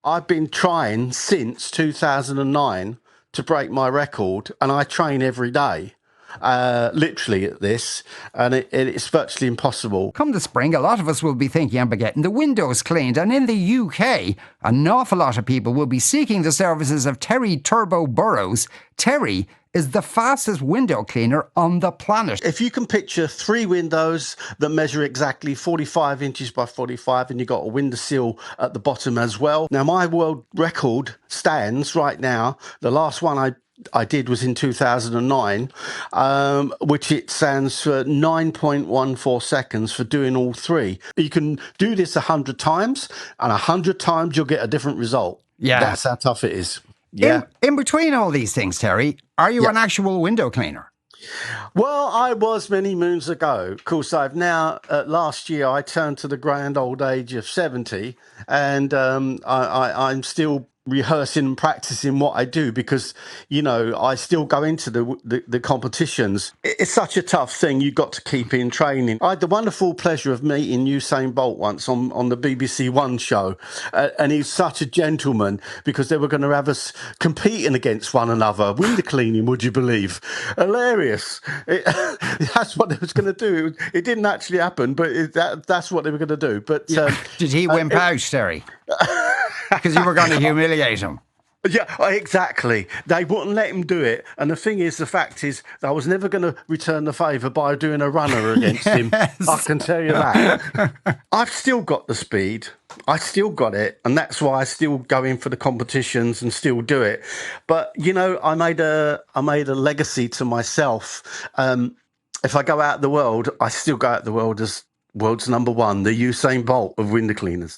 I've been trying since 2009 to break my record, and I train every day, literally at this, and it's virtually impossible. Come the spring, a lot of us will be thinking about getting the windows cleaned, and in the UK, an awful lot of people will be seeking the services of Terry Turbo Burrows. Terry is the fastest window cleaner on the planet. If you can picture 3 windows that measure exactly 45 inches by 45, and you've got a windowsill at the bottom as well. Now, my world record stands right now. The last one I did was in 2009, which it stands for 9.14 seconds for doing all 3. You can do this 100 times, and 100 times you'll get a different result. Yeah. That's how tough it is. Yeah. In between all these things, Terry, are you an actual window cleaner? Well, I was many moons ago. Of course, I've now, last year, I turned to the grand old age of 70, and I'm still rehearsing and practicing what I do because, you know, I still go into the competitions. It's such a tough thing. You've got to keep in training. I had the wonderful pleasure of meeting Usain Bolt once on the BBC One show, and he's such a gentleman because they were going to have us competing against one another. Window cleaning, would you believe? Hilarious. That's what they was going to do. It didn't actually happen, but that's what they were going to do. But did he wimp out, Terry? Because you were going to humiliate him. Yeah, exactly. They wouldn't let him do it. And the fact is, I was never going to return the favour by doing a runner against him. I can tell you that. I've still got the speed. I still got it. And that's why I still go in for the competitions and still do it. But, you know, I made a legacy to myself. If I go out the world, I still go out the world as world's number 1, the Usain Bolt of window cleaners.